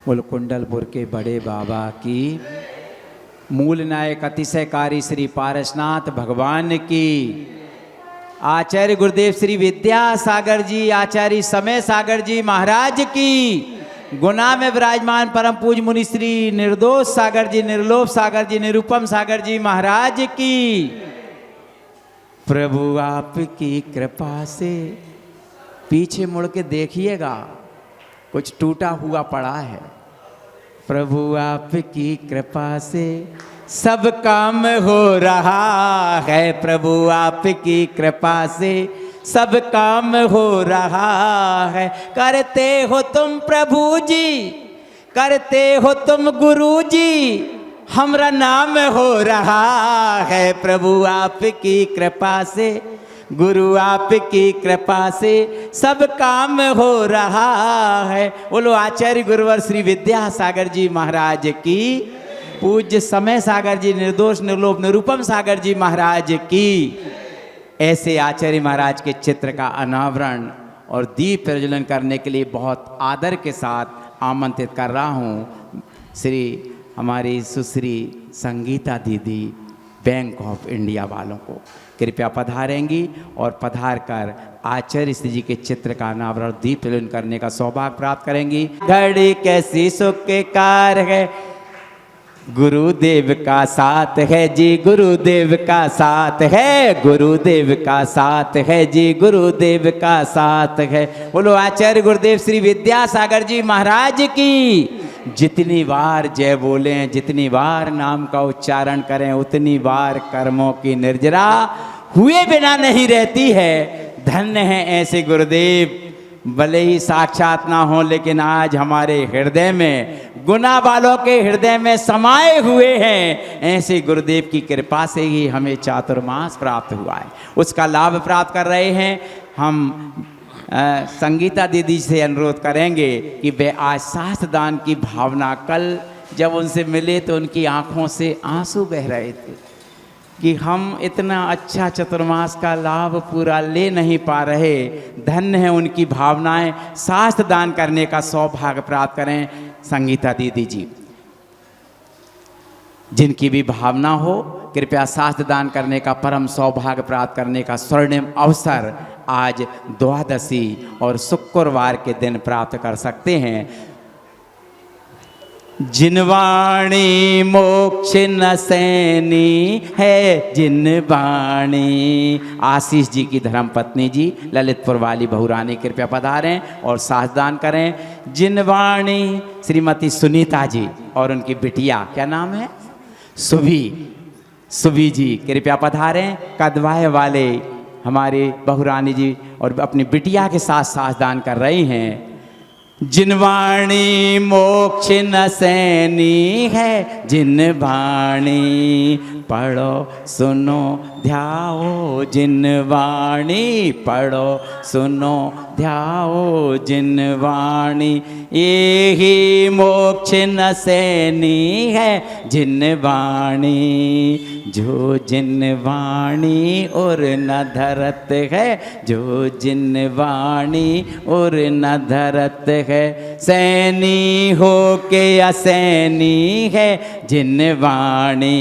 बोल कुंडलपुर के बड़े बाबा की, मूल नायक अतिशयकारी श्री पारसनाथ भगवान की, आचार्य गुरुदेव श्री विद्यासागर जी, आचार्य समय सागर जी महाराज की, गुना में विराजमान परम पूज मुनि श्री निर्दोष सागर जी, निर्लोभ सागर जी, निरुपम सागर जी महाराज की। प्रभु आपकी कृपा से पीछे मुड़ के देखिएगा, कुछ टूटा हुआ पड़ा है। प्रभु आपकी कृपा से सब काम हो रहा है, प्रभु आपकी कृपा से सब काम हो रहा है। करते हो तुम प्रभु जी, करते हो तुम गुरु जी, हमरा नाम हो रहा है। प्रभु आपकी कृपा से, गुरु आपकी कृपा से सब काम हो रहा है। बोलो आचार्य गुरुवर श्री विद्यासागर जी महाराज की, पूज्य समय सागर जी, निर्दोष निर्लोभ निरुपम सागर जी महाराज की। ऐसे आचार्य महाराज के चित्र का अनावरण और दीप प्रज्वलन करने के लिए बहुत आदर के साथ आमंत्रित कर रहा हूँ श्री हमारी सुश्री संगीता दीदी बैंक ऑफ इंडिया वालों को। कृपया पधारेंगी और पधार कर आचार्य श्री जी के चित्र का अनावरण दीप प्रज्वलन करने का सौभाग्य प्राप्त करेंगी। घड़ी कैसी सुख के कार है, गुरुदेव का साथ है जी, गुरुदेव का साथ है, गुरुदेव का साथ है जी, गुरुदेव का साथ है। बोलो आचार्य गुरुदेव श्री विद्यासागर जी महाराज की। जितनी बार जय बोलें, जितनी बार नाम का उच्चारण करें, उतनी बार कर्मों की निर्जरा हुए बिना नहीं रहती है। धन्य है ऐसे गुरुदेव, भले ही साक्षात ना हो लेकिन आज हमारे हृदय में, गुना वालों के हृदय में समाये हुए हैं। ऐसे गुरुदेव की कृपा से ही हमें चातुर्मास प्राप्त हुआ है, उसका लाभ प्राप्त कर रहे हैं। हम संगीता दीदी से अनुरोध करेंगे कि वे आज शास्त्र दान की भावना, कल जब उनसे मिले तो उनकी आंखों से आंसू बह रहे थे कि हम इतना अच्छा चतुर्मास का लाभ पूरा ले नहीं पा रहे। धन्य है उनकी भावनाएं, शास्त्र दान करने का सौभाग्य प्राप्त करें। संगीता दीदी जी, जिनकी भी भावना हो, कृपया शास्त्र दान करने का परम सौभाग्य प्राप्त करने का स्वर्णिम अवसर आज द्वादशी और शुक्रवार के दिन प्राप्त कर सकते हैं। जिनवाणी मोक्ष न सैनी है, जिनवाणी आशीष जी की धर्मपत्नी जी ललितपुर वाली बहुरानी कृपया पधारें और शास्त्रदान करें। जिनवाणी श्रीमती सुनीता जी और उनकी बिटिया, क्या नाम है, सुभी, सुभी जी कृपया पधारें। कदवाए वाले हमारे बहुरानी जी और अपनी बिटिया के साथ शास्त्रदान कर रही हैं। जिनवाणी मोक्ष न सैनी है, जिनवाणी पढ़ो सुनो ध्याओ, जिनवाणी पढ़ो सुनो ध्याओ, जिनवाणी यही मोक्ष न सैनी है, जिनवाणी जो जिनवाणी और न धरत है, जो जिनवाणी और न धरत है। सैनी हो के असैनी है, जिनवाणी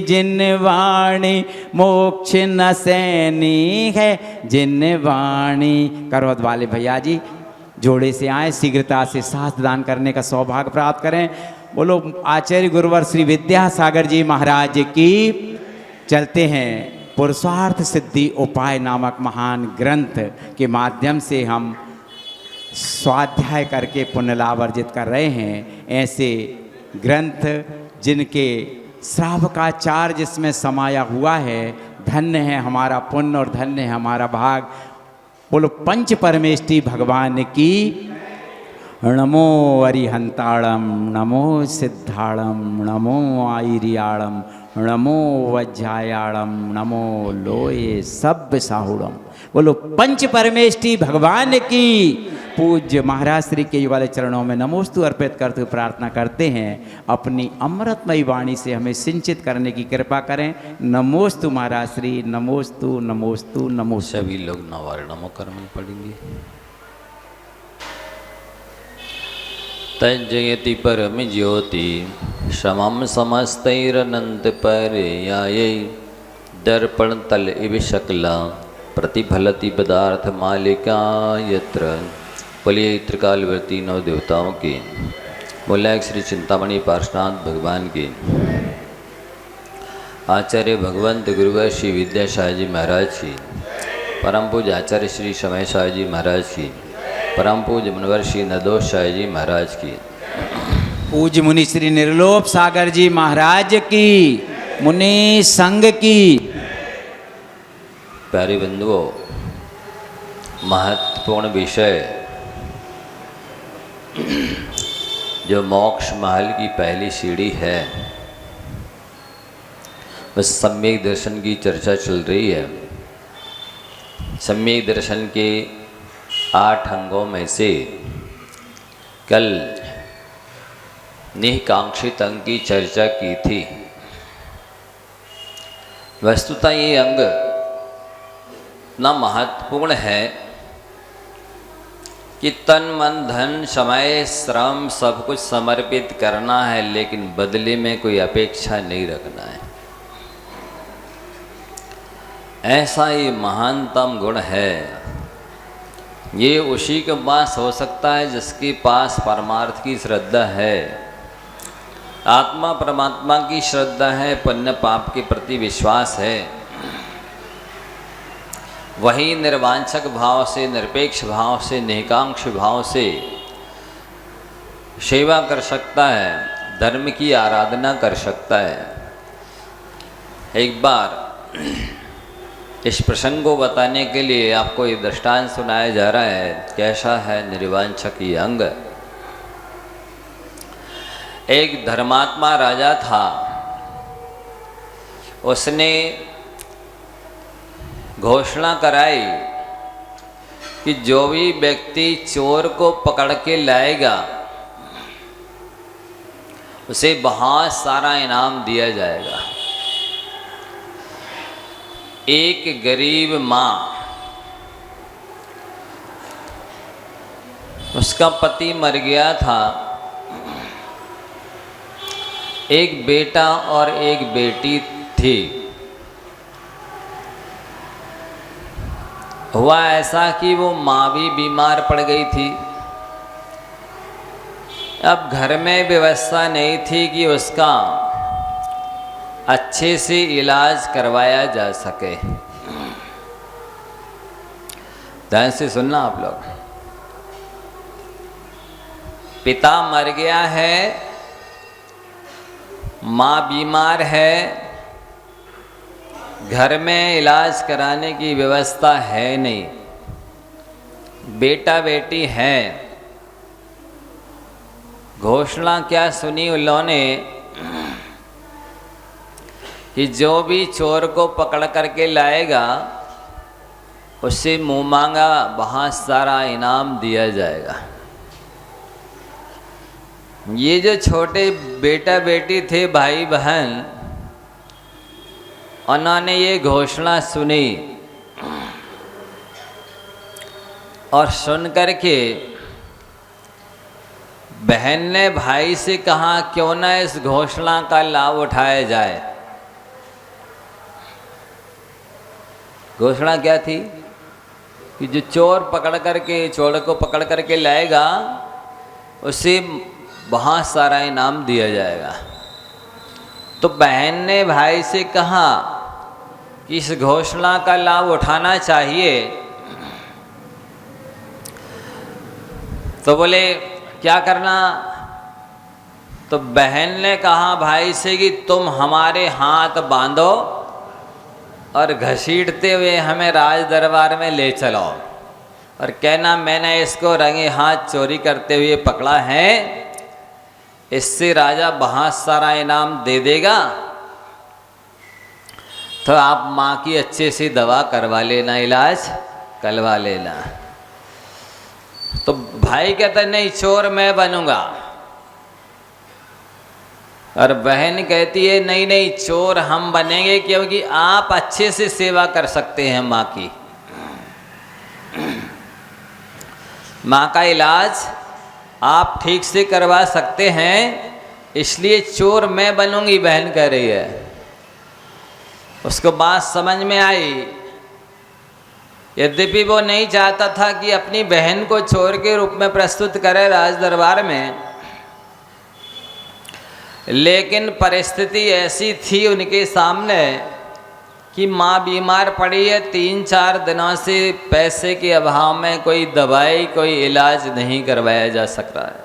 जिनवाणी मोक्ष न सैनी है, जिनवाणी। करवत वाले भैया जी जोड़े से आए, शीघ्रता से शास्त्र दान करने का सौभाग्य प्राप्त करें। बोलो आचार्य गुरुवर श्री विद्यासागर जी महाराज की। चलते हैं पुरुषार्थ सिद्धि उपाय नामक महान ग्रंथ के माध्यम से हम स्वाध्याय करके पुण्य लाभ अर्जित कर रहे हैं। ऐसे ग्रंथ जिनके श्रावकाचार जिसमें समाया हुआ है, धन्य है हमारा पुण्य और धन्य है हमारा भाग। बोलो पंच परमेष्टि भगवान की। नमो अरिहंताड़म, नमो सिद्धाड़म, नमो आईरियाड़म, नमो वज्रायाड़म, नमो लोये सब साहुड़म। बोलो पंच परमेष्टि भगवान की। पूज्य महाराज श्री के वाले चरणों में नमोस्तु अर्पित करते हुए प्रार्थना करते हैं, अपनी अमृतमयी वाणी से हमें सिंचित करने की कृपा करें। नमोस्तु महाराज श्री, नमोस्तु नमोस्तु नमोस्तु। सभी लोग नवार नमो कर्म पढ़ेंगे। तज्जयति परम ज्योति समम समस्तैरनंत पर्यायै दर्पण तल इव शकला प्रतिफलति पदार्थ मालिका यत्र। बोलिए त्रिकालवर्ती नौ देवताओं की, बोला श्री चिंतामणि पार्श्वनाथ भगवान की, आचार्य भगवंत गुरुवर श्री विद्यासागर जी महाराज की, परम पूज्य आचार्य श्री समय सागर जी महाराज की, परम पूज्य मुनिवर श्री निर्दोष सागर जी महाराज की, पूज्य मुनि श्री निर्लोप सागर जी महाराज की, मुनि संघ की। प्यारे बंधुओं, महत्वपूर्ण विषय जो मोक्ष महल की पहली सीढ़ी है, बस सम्यक दर्शन की चर्चा चल रही है। सम्यक दर्शन के 8 अंगों में से कल निकांक्षित अंग की चर्चा की थी। वस्तुतः ये अंग इतना महत्वपूर्ण है कि तन मन धन समय श्रम सब कुछ समर्पित करना है, लेकिन बदले में कोई अपेक्षा नहीं रखना है। ऐसा ये महानतम गुण है। ये उसी के पास हो सकता है जिसके पास परमार्थ की श्रद्धा है, आत्मा परमात्मा की श्रद्धा है, पुण्य पाप के प्रति विश्वास है। वही निर्वांछक भाव से, निरपेक्ष भाव से, निकांक्ष भाव से सेवा कर सकता है, धर्म की आराधना कर सकता है। एक बार इस प्रसंग को बताने के लिए आपको ये दृष्टांत सुनाया जा रहा है, कैसा है निर्वांछक ये अंग। एक धर्मात्मा राजा था, उसने घोषणा कराई कि जो भी व्यक्ति चोर को पकड़ के लाएगा उसे बहुत सारा इनाम दिया जाएगा। एक गरीब माँ, उसका पति मर गया था, एक बेटा और एक बेटी थी। हुआ ऐसा कि वो माँ भी बीमार पड़ गई थी। अब घर में व्यवस्था नहीं थी कि उसका अच्छे से इलाज करवाया जा सके। ध्यान से सुनना आप लोग। पिता मर गया है, माँ बीमार है, घर में इलाज कराने की व्यवस्था है नहीं, बेटा बेटी है। घोषणा क्या सुनी उन्होंने कि जो भी चोर को पकड़ करके लाएगा उससे मुँह मांगा बहुत सारा इनाम दिया जाएगा। ये जो छोटे बेटा बेटी थे, भाई बहन, उन्होंने ये घोषणा सुनी और सुन करके बहन ने भाई से कहा क्यों ना इस घोषणा का लाभ उठाया जाए। घोषणा क्या थी कि जो चोर को पकड़ करके लाएगा उसे बहुत सारा इनाम दिया जाएगा। तो बहन ने भाई से कहा कि इस घोषणा का लाभ उठाना चाहिए। तो बोले क्या करना? तो बहन ने कहा भाई से कि तुम हमारे हाथ बांधो और घसीटते हुए हमें राज दरबार में ले चलो और कहना मैंने इसको रंगे हाथ चोरी करते हुए पकड़ा है, इससे राजा बहुत सारा इनाम दे देगा, तो आप माँ की अच्छे से दवा करवा लेना, इलाज करवा लेना। तो भाई कहता नहीं, चोर मैं बनूंगा। और बहन कहती है नहीं नहीं, चोर हम बनेंगे क्योंकि आप अच्छे से सेवा कर सकते हैं माँ की। माँ का इलाज आप ठीक से करवा सकते हैं, इसलिए चोर मैं बनूंगी, बहन कह रही है। उसको बात समझ में आई। यद्यपि वो नहीं चाहता था कि अपनी बहन को चोर के रूप में प्रस्तुत करे राज दरबार में, लेकिन परिस्थिति ऐसी थी उनके सामने कि माँ बीमार पड़ी है, 3-4 दिनों से पैसे के अभाव में कोई दवाई कोई इलाज नहीं करवाया जा सक रहा है।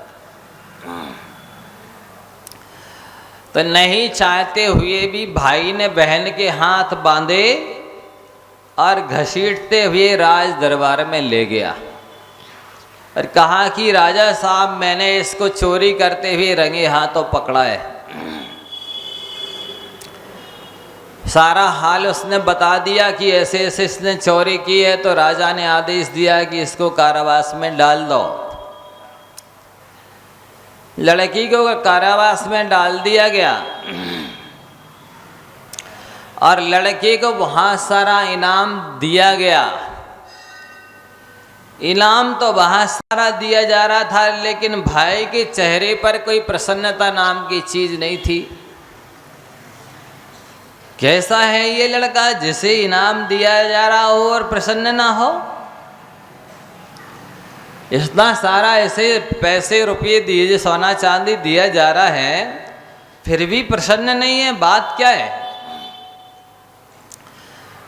तो नहीं चाहते हुए भी भाई ने बहन के हाथ बांधे और घसीटते हुए राज दरबार में ले गया और कहा कि राजा साहब, मैंने इसको चोरी करते हुए रंगे हाथों पकड़ा है। सारा हाल उसने बता दिया कि ऐसे ऐसे इसने चोरी की है। तो राजा ने आदेश दिया कि इसको कारावास में डाल दो। लड़की को कारावास में डाल दिया गया और लड़के को बहुत सारा इनाम दिया गया। इनाम तो बहुत सारा दिया जा रहा था, लेकिन भाई के चेहरे पर कोई प्रसन्नता नाम की चीज नहीं थी। कैसा है ये लड़का जिसे इनाम दिया जा रहा हो और प्रसन्न ना हो? इतना सारा ऐसे पैसे रुपये दिए, सोना चांदी दिया जा रहा है, फिर भी प्रसन्न नहीं है। बात क्या है?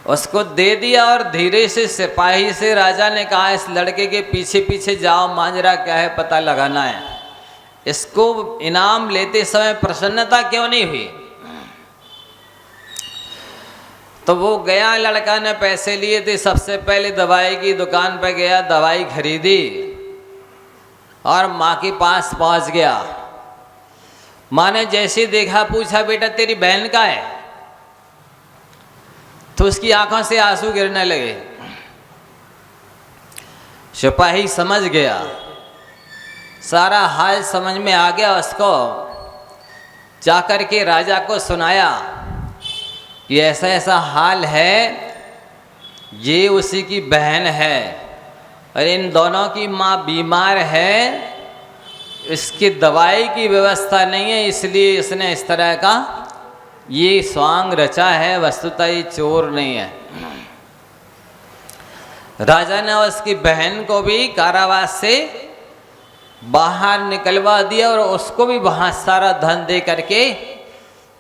उसको दे दिया और धीरे से सिपाही से राजा ने कहा, इस लड़के के पीछे पीछे जाओ, मांजरा क्या है पता लगाना है। इसको इनाम लेते समय प्रसन्नता क्यों नहीं हुई? तो वो गया, लड़का ने पैसे लिए थे, सबसे पहले दवाई की दुकान पर गया, दवाई खरीदी और माँ के पास पहुंच गया। माँ ने जैसे देखा, पूछा, बेटा तेरी बहन का है? तो उसकी आंखों से आंसू गिरने लगे। सिपाही समझ गया, सारा हाल समझ में आ गया उसको। जाकर के राजा को सुनाया कि ऐसा ऐसा हाल है, ये उसी की बहन है और इन दोनों की माँ बीमार है, इसकी दवाई की व्यवस्था नहीं है, इसलिए इसने इस तरह का ये स्वांग रचा है। वस्तुतः ये चोर नहीं है। राजा ने उसकी बहन को भी कारावास से बाहर निकलवा दिया और उसको भी बहुत सारा धन दे करके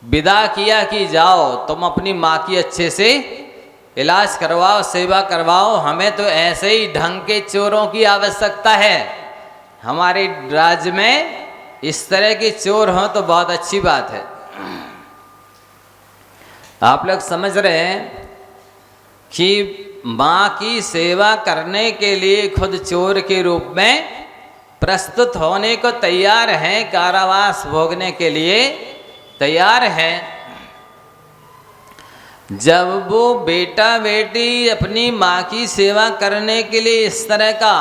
विदा किया कि जाओ तुम अपनी माँ की अच्छे से इलाज करवाओ, सेवा करवाओ। हमें तो ऐसे ही ढंग के चोरों की आवश्यकता है। हमारे राज्य में इस तरह के चोर हों तो बहुत अच्छी बात है। आप लोग समझ रहे हैं कि माँ की सेवा करने के लिए खुद चोर के रूप में प्रस्तुत होने को तैयार हैं, कारावास भोगने के लिए तैयार हैं। जब वो बेटा बेटी अपनी माँ की सेवा करने के लिए इस तरह का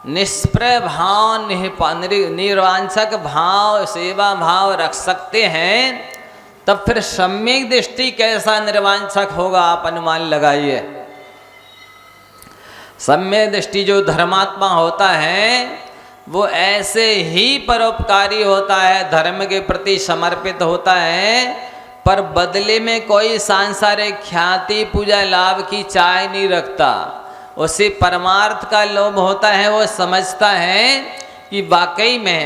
निष्प्रय भाव, निर्वांछक भाव, सेवा भाव रख सकते हैं, तब फिर सम्यक दृष्टि कैसा निर्वांछक होगा, आप अनुमान लगाइए। सम्यक दृष्टि जो धर्मात्मा होता है वो ऐसे ही परोपकारी होता है, धर्म के प्रति समर्पित होता है, पर बदले में कोई सांसारिक ख्याति पूजा लाभ की चाह नहीं रखता। उसे परमार्थ का लोभ होता है। वो समझता है कि वाकई में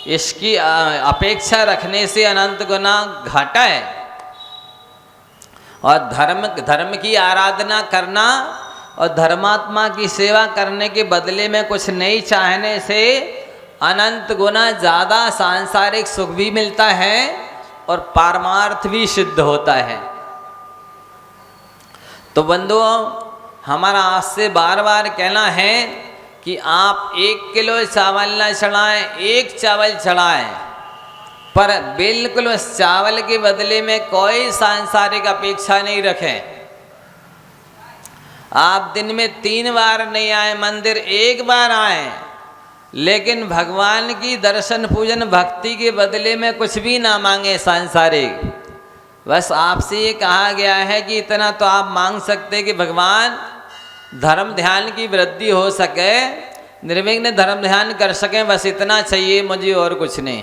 इसकी अपेक्षा रखने से अनंत गुना घाटा है और धर्म की आराधना करना और धर्मात्मा की सेवा करने के बदले में कुछ नहीं चाहने से अनंत गुना ज़्यादा सांसारिक सुख भी मिलता है और पारमार्थ भी सिद्ध होता है। तो बंधुओं, हमारा आपसे बार बार कहना है कि आप 1 किलो चावल न चढ़ाएं, 1 चावल चढ़ाएं, पर बिल्कुल उस चावल के बदले में कोई सांसारिक अपेक्षा नहीं रखें। आप दिन में 3 बार नहीं आए मंदिर, 1 बार आए, लेकिन भगवान की दर्शन पूजन भक्ति के बदले में कुछ भी ना मांगे सांसारिक। बस आपसे ये कहा गया है कि इतना तो आप मांग सकते कि भगवान धर्म ध्यान की वृद्धि हो सके, निर्विघ्न धर्म ध्यान कर सकें, बस इतना चाहिए मुझे और कुछ नहीं।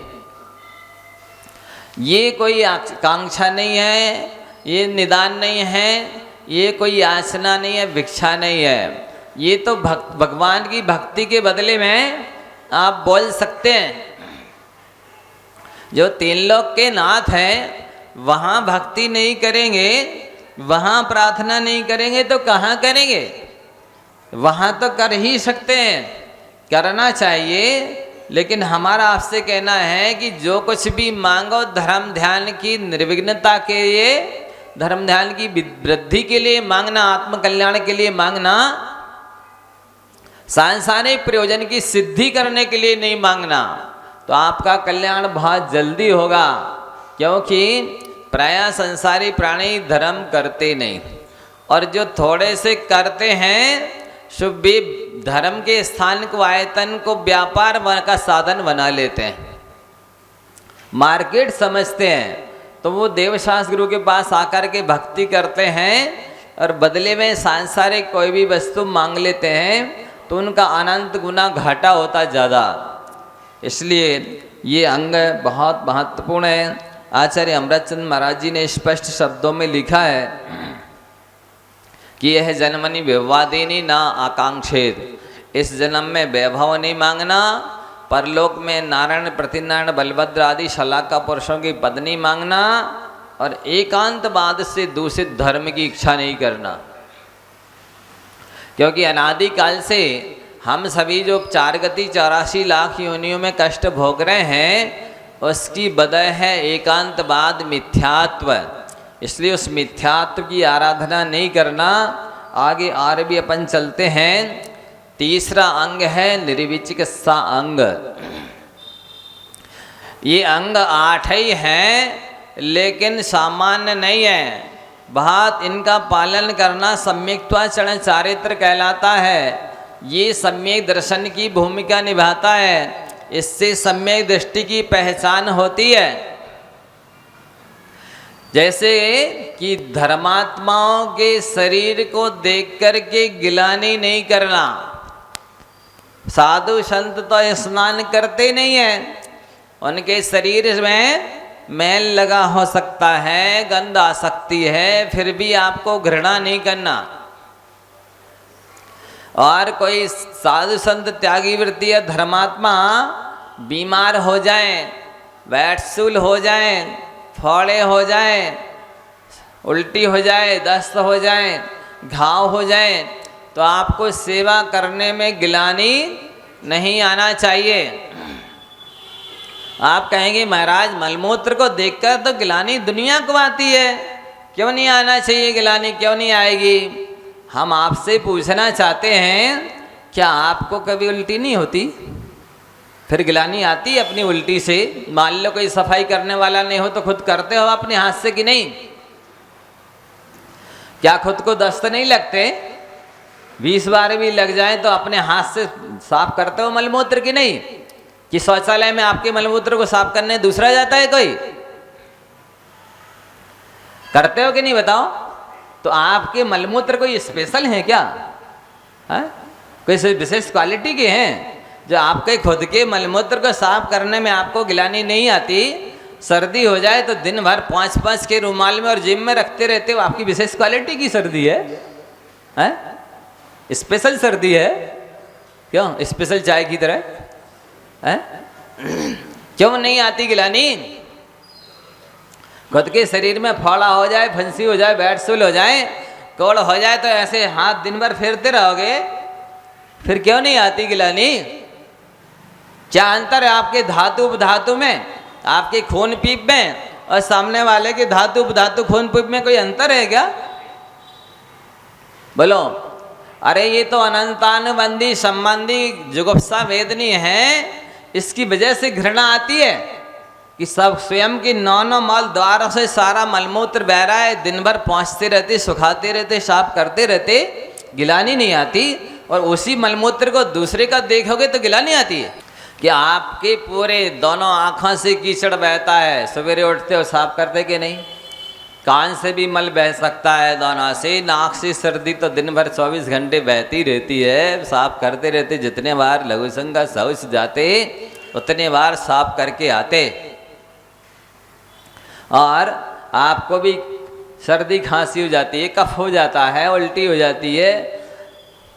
ये कोई आकांक्षा नहीं है, ये निदान नहीं है, ये कोई याचना नहीं है, भिक्षा नहीं है। ये तो भगवान की भक्ति के बदले में आप बोल सकते हैं। जो तीन लोक के नाथ हैं वहाँ भक्ति नहीं करेंगे, वहाँ प्रार्थना नहीं करेंगे तो कहाँ करेंगे? वहाँ तो कर ही सकते हैं, करना चाहिए। लेकिन हमारा आपसे कहना है कि जो कुछ भी मांगो धर्म ध्यान की निर्विघ्नता के लिए, धर्म ध्यान की वृद्धि के लिए मांगना, आत्म कल्याण के लिए मांगना, सांसारिक प्रयोजन की सिद्धि करने के लिए नहीं मांगना। तो आपका कल्याण बहुत जल्दी होगा, क्योंकि प्रायः संसारी प्राणी धर्म करते नहीं, और जो थोड़े से करते हैं शुभ भी धर्म के स्थान को, आयतन को व्यापार का साधन बना लेते हैं, मार्केट समझते हैं। तो वो देवशास्त्र गुरु के पास आकर के भक्ति करते हैं और बदले में सांसारिक कोई भी वस्तु मांग लेते हैं, तो उनका अनंत गुना घाटा होता ज़्यादा। इसलिए ये अंग बहुत महत्वपूर्ण है। आचार्य अमृतचंद महाराज जी ने स्पष्ट शब्दों में लिखा है कि यह जन्मनि विवादिनी ना आकांक्षेत। इस जन्म में वैभव नहीं मांगना, परलोक में नारायण प्रतिनारायण बलभद्र आदि शलाका पुरुषों की पद नहीं मांगना, और एकांतवाद से दूषित धर्म की इच्छा नहीं करना। क्योंकि अनादिकाल से हम सभी जो 4 गति 84 लाख योनियों में कष्ट भोग रहे हैं, उसकी वजह है एकांतवाद, मिथ्यात्व। इसलिए उस मिथ्यात्व की आराधना नहीं करना। आगे और भी अपन चलते हैं। तीसरा अंग है निर्विचिकित्सा अंग। ये अंग 8 ही हैं, लेकिन सामान्य नहीं है। बहुत इनका पालन करना सम्यक्त्वाचरण चारित्र कहलाता है। ये सम्यक दर्शन की भूमिका निभाता है, इससे सम्यक दृष्टि की पहचान होती है। जैसे कि धर्मात्माओं के शरीर को देख कर के गिलानी नहीं करना। साधु संत तो स्नान करते नहीं हैं, उनके शरीर में मैल लगा हो सकता है, गंध आ सकती है, फिर भी आपको घृणा नहीं करना। और कोई साधु संत त्यागी वृत्ति या धर्मात्मा बीमार हो जाएं, वैटसूल हो जाएं, फोड़े हो जाएं, उल्टी हो जाए, दस्त हो जाए, घाव हो जाए, तो आपको सेवा करने में गिलानी नहीं आना चाहिए। आप कहेंगे महाराज मलमूत्र को देखकर तो गिलानी दुनिया को आती है, क्यों नहीं आना चाहिए गिलानी, क्यों नहीं आएगी? हम आपसे पूछना चाहते हैं, क्या आपको कभी उल्टी नहीं होती? फिर गिलानी आती है अपनी उल्टी से? मान लो कोई सफाई करने वाला नहीं हो तो खुद करते हो अपने हाथ से कि नहीं? क्या खुद को दस्त नहीं लगते? 20 बार भी लग जाए तो अपने हाथ से साफ करते हो मलमूत्र की नहीं? कि शौचालय में आपके मलमूत्र को साफ करने दूसरा जाता है कोई? करते हो कि नहीं बताओ? तो आपके मलमूत्र कोई स्पेशल है क्या? है? कोई विशेष क्वालिटी के हैं जो आपके खुद के मलमूत्र को साफ करने में आपको गिलानी नहीं आती? सर्दी हो जाए तो दिन भर 5-5 के रुमाल में और जिम में रखते रहते हो, आपकी विशेष क्वालिटी की सर्दी है, हैं? स्पेशल सर्दी है क्यों? स्पेशल चाय की तरह है? क्यों नहीं आती गिलानी? खुद के शरीर में फोड़ा हो जाए, फंसी हो जाए, बैटसूल हो जाए, कोड़ हो जाए तो ऐसे हाथ दिन भर फेरते रहोगे, फिर क्यों नहीं आती गिलानी? क्या अंतर है आपके धातु उपधातु में, आपके खून पीप में और सामने वाले के धातु उपधातु खून पीप में कोई अंतर है क्या? बोलो। अरे ये तो अनंतानुबंधी संबंधी जुगुप्सा वेदनी है, इसकी वजह से घृणा आती है कि सब स्वयं की 9 मल द्वारों से सारा मलमूत्र बह रहा है, दिन भर पहुँचते रहते, सुखाते रहते, साफ करते रहते, गिलानी नहीं आती। और उसी मलमूत्र को दूसरे का देखोगे तो गिलानी आती है कि आपके पूरे दोनों आँखों से कीचड़ बहता है, सवेरे उठते हो साफ करते कि नहीं? कान से भी मल बह सकता है, दाना से, नाक से सर्दी तो दिन भर 24 घंटे बहती रहती है, साफ करते रहते। जितने बार लघु संग का शौच जाते उतने बार साफ करके आते। और आपको भी सर्दी खांसी हो जाती है, कफ हो जाता है, उल्टी हो जाती है,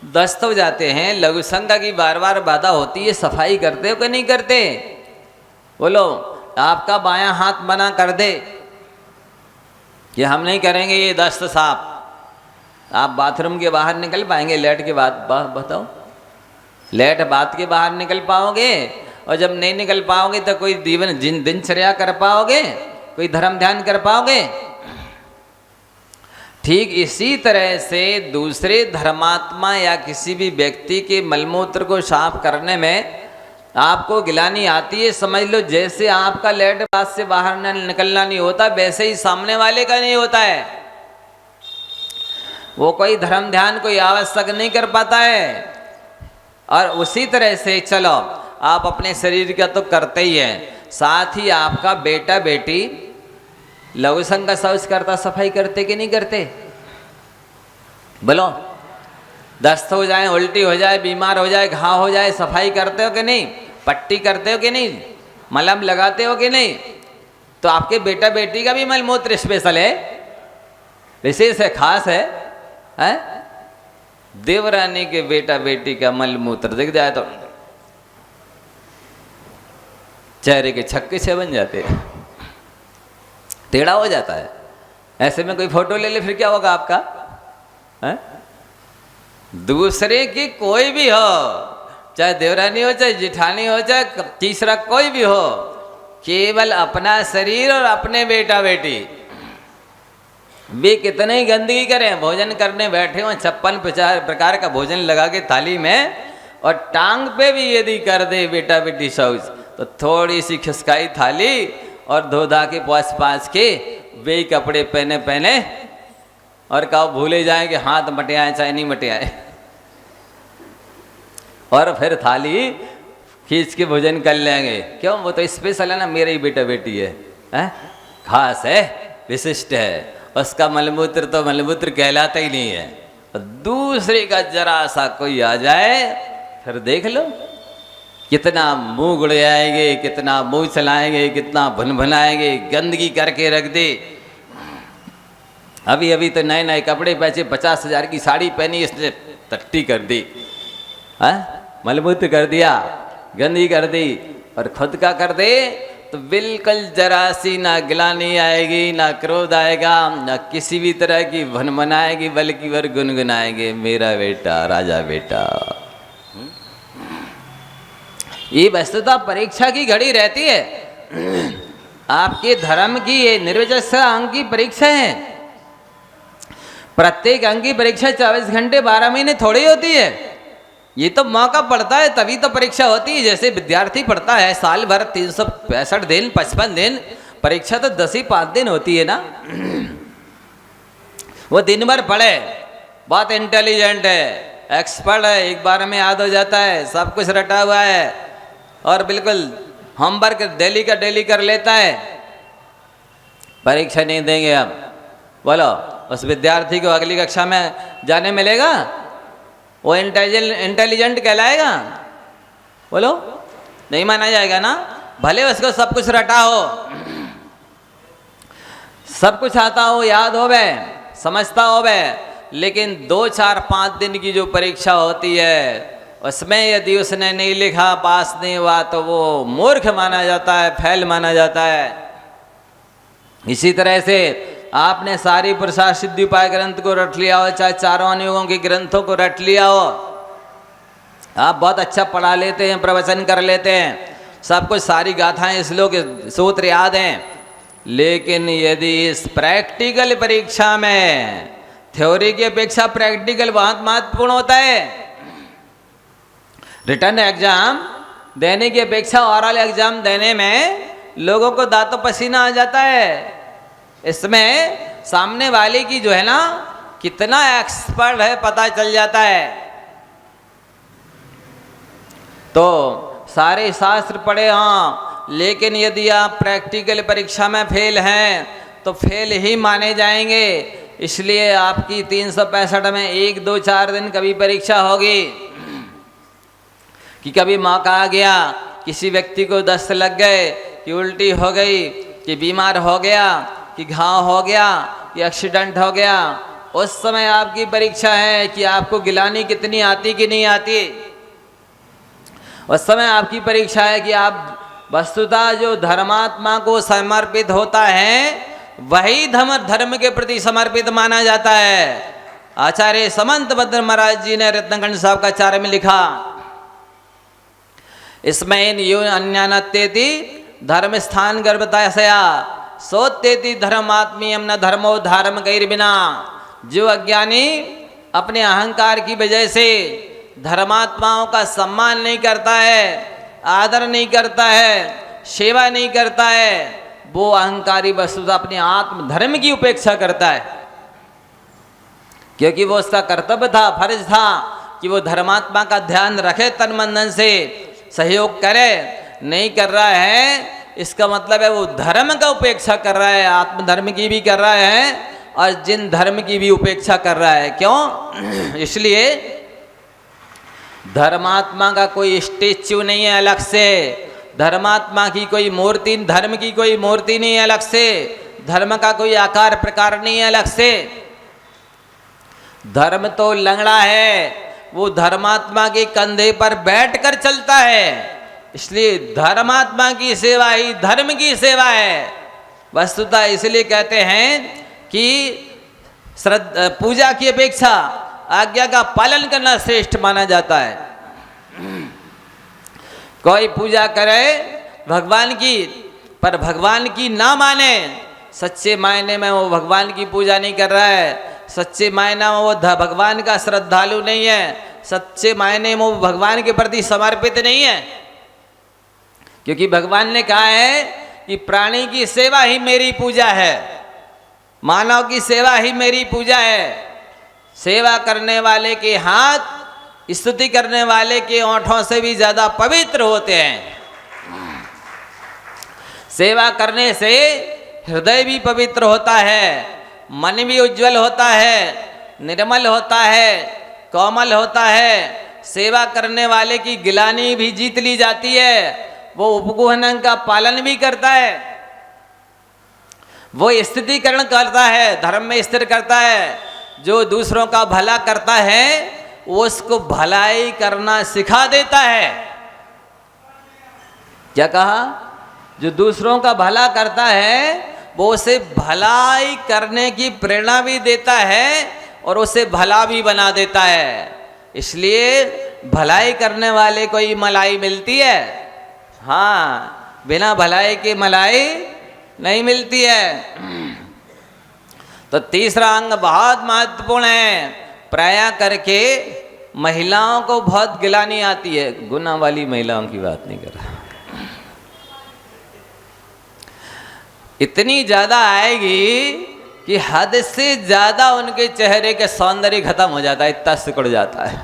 दस्त हो जाते हैं, लघु संग की बार बार बाधा होती है, सफाई करते हो कि नहीं करते? बोलो, आपका बायां हाथ मना कर दे कि हम नहीं करेंगे ये दस्त साफ, आप बाथरूम के बाहर निकल पाएंगे? लेट के बाद बताओ, लेट बात के बाहर निकल पाओगे? और जब नहीं निकल पाओगे तो कोई दिनचर्या कर पाओगे? कोई धर्म ध्यान कर पाओगे? ठीक इसी तरह से दूसरे धर्मात्मा या किसी भी व्यक्ति के मलमूत्र को साफ करने में आपको गिलानी आती है, समझ लो जैसे आपका लेट बात से बाहर निकलना नहीं होता, वैसे ही सामने वाले का नहीं होता है। वो कोई धर्म ध्यान कोई आवश्यक नहीं कर पाता है। और उसी तरह से चलो, आप अपने शरीर का तो करते ही हैं, साथ ही आपका बेटा बेटी लघु संग का शौच करता, सफाई करते कि नहीं करते? बोलो, दस्त हो जाए, उल्टी हो जाए, बीमार हो जाए, घाव हो जाए, सफाई करते हो कि नहीं? पट्टी करते हो कि नहीं? मलहम लगाते हो कि नहीं? तो आपके बेटा बेटी का भी मलमूत्र स्पेशल है, विशेष है, खास है, हैं? देवरानी के बेटा बेटी का मलमूत्र दिख जाए तो चेहरे के छक्के से बन जाते हैं, टेढ़ा हो जाता है। ऐसे में कोई फोटो ले ले फिर क्या होगा आपका? है? दूसरे की कोई भी हो, चाहे देवरानी हो, चाहे जिठानी हो, चाहे तीसरा कोई भी हो, केवल अपना शरीर और अपने बेटा बेटी, वे कितने ही गंदगी करें, भोजन करने बैठे हो, 56 प्रकार का भोजन लगा के थाली में, और टांग पे भी यदि कर दे बेटा बेटी शौच, तो थोड़ी सी खिसकाई थाली और धो धा के पास पास के वे कपड़े पहने पहने, और कहो भूले जाए कि हाथ मटे आए चाहे नहीं मटे आए, और फिर थाली खींच के भोजन कर लेंगे। क्यों? वो तो स्पेशल है ना, मेरा ही बेटा बेटी है, खास है, विशिष्ट है, उसका मलमूत्र तो मलमूत्र कहलाता ही नहीं है। और दूसरे का जरा सा कोई आ जाए, फिर देख लो कितना मुंह गुड़ाएंगे, कितना मुंह चलाएंगे, कितना भुनभुनाएंगे, गंदगी करके रख दे। अभी अभी तो नए नए कपड़े पहचे, 50,000 की साड़ी पहनी, इसने टट्टी कर दी, मलमूत्र कर दिया, गंदगी कर दी, और खुद का कर दे तो बिल्कुल जरा सी ना गिलानी आएगी, ना क्रोध आएगा, ना किसी भी तरह की भनभनाएगी, बल्कि वह गुनगुनाएंगे, मेरा बेटा, राजा बेटा। ये वस्तुतः परीक्षा की घड़ी रहती है, आपके धर्म की ये निर्विशेष अंग की परीक्षा है। प्रत्येक अंग की परीक्षा 24 घंटे 12 महीने थोड़ी होती है। ये तो मौका पड़ता है तभी तो परीक्षा होती है। जैसे विद्यार्थी पढ़ता है साल भर 365 दिन 55 दिन, परीक्षा तो 10 ही 5 दिन होती है ना। वो दिन भर पढ़े, बहुत इंटेलिजेंट है, एक्सपर्ट है, एक बार में याद हो जाता है, सब कुछ रटा हुआ है, और बिल्कुल होमवर्क डेली का डेली कर लेता है। परीक्षा नहीं देंगे हम, बोलो उस विद्यार्थी को अगली कक्षा में जाने मिलेगा? वो इंटेलिजेंट कहलाएगा? बोलो, नहीं माना जाएगा ना। भले उसको सब कुछ रटा हो, सब कुछ आता हो, याद हो वे, समझता हो वे, लेकिन 2 4 5 दिन की जो परीक्षा होती है उसमें यदि उसने नहीं लिखा, पास नहीं हुआ, तो वो मूर्ख माना जाता है, फेल माना जाता है। इसी तरह से आपने सारी पुरुषार्थ सिद्धि उपाय ग्रंथ को रट लिया हो, चाहे चारों अनुयोगों के ग्रंथों को रट लिया हो, आप बहुत अच्छा पढ़ा लेते हैं, प्रवचन कर लेते हैं, सब कुछ सारी गाथाएं, श्लोक, सूत्र याद हैं, लेकिन यदि इस प्रैक्टिकल परीक्षा में थ्योरी की अपेक्षा प्रैक्टिकल बहुत महत्वपूर्ण होता है। रिटर्न एग्जाम देने की अपेक्षा ओरल एग्जाम देने में लोगों को दांतों पसीना आ जाता है। इसमें सामने वाले की जो है ना कितना एक्सपर्ट है पता चल जाता है। तो सारे शास्त्र पढ़े हाँ, लेकिन यदि आप प्रैक्टिकल परीक्षा में फेल हैं तो फेल ही माने जाएंगे। इसलिए आपकी 365 में 1, 2, 4 दिन कभी परीक्षा होगी कि कभी मौका आ गया, किसी व्यक्ति को दस्त लग गए, कि उल्टी हो गई, कि बीमार हो गया, कि घाव हो गया, कि एक्सीडेंट हो गया, उस समय आपकी परीक्षा है कि आपको गिलानी कितनी आती कि नहीं आती। उस समय आपकी परीक्षा है कि आप वस्तुतः जो धर्मात्मा को समर्पित होता है वही धर्म के प्रति समर्पित माना जाता है। आचार्य समंत भद्र महाराज जी ने रत्नखंड साहब का चार में लिखा, इसमें यो अन्यानत्येति धर्म स्थान गर्भताशया सोत्येति धर्मात्मीयम न धर्मो धर्म गैर बिना। जो अज्ञानी अपने अहंकार की वजह से धर्मात्माओं का सम्मान नहीं करता है, आदर नहीं करता है, सेवा नहीं करता है, वो अहंकारी वस्तुतः अपने आत्म धर्म की उपेक्षा करता है, क्योंकि वो उसका कर्तव्य था, फर्ज था कि वो धर्मात्मा का ध्यान रखे, तन मन धन से सहयोग करे। नहीं कर रहा है, इसका मतलब है वो धर्म का उपेक्षा कर रहा है, आत्म धर्म की भी कर रहा है और जिन धर्म की भी उपेक्षा कर रहा है। क्यों? इसलिए धर्मात्मा का कोई स्टेच्यू नहीं है अलग से, धर्मात्मा की कोई मूर्ति, धर्म की कोई मूर्ति नहीं है अलग से, धर्म का कोई आकार प्रकार नहीं है अलग से। धर्म तो लंगड़ा है, वो धर्मात्मा के कंधे पर बैठकर चलता है। इसलिए धर्मात्मा की सेवा ही धर्म की सेवा है। वस्तुतः इसलिए कहते हैं कि पूजा की अपेक्षा आज्ञा का पालन करना श्रेष्ठ माना जाता है। कोई पूजा करे भगवान की, पर भगवान की ना माने, सच्चे मायने में वो भगवान की पूजा नहीं कर रहा है, सच्चे मायने में वो भगवान का श्रद्धालु नहीं है, सच्चे मायने में वो भगवान के प्रति समर्पित नहीं है। क्योंकि भगवान ने कहा है कि प्राणी की सेवा ही मेरी पूजा है, मानव की सेवा ही मेरी पूजा है। सेवा करने वाले के हाथ स्तुति करने वाले के ओंठों से भी ज्यादा पवित्र होते हैं। सेवा करने से हृदय भी पवित्र होता है, मन भी उज्जवल होता है, निर्मल होता है, कोमल होता है। सेवा करने वाले की गिलानी भी जीत ली जाती है, वो उपगुहन का पालन भी करता है, वो स्थितिकरण करता है, धर्म में स्थिर करता है। जो दूसरों का भला करता है वो उसको भलाई करना सिखा देता है। क्या कहा? जो दूसरों का भला करता है वो उसे भलाई करने की प्रेरणा भी देता है और उसे भला भी बना देता है। इसलिए भलाई करने वाले को ही मलाई मिलती है। हाँ, बिना भलाई के मलाई नहीं मिलती है। तो तीसरा अंग बहुत महत्वपूर्ण है। प्राय करके महिलाओं को बहुत गिलानी आती है, गुना वाली महिलाओं की बात नहीं कर रहा, इतनी ज्यादा आएगी कि हद से ज्यादा उनके चेहरे के सौंदर्य खत्म हो जाता है, इतना सिकुड़ जाता है।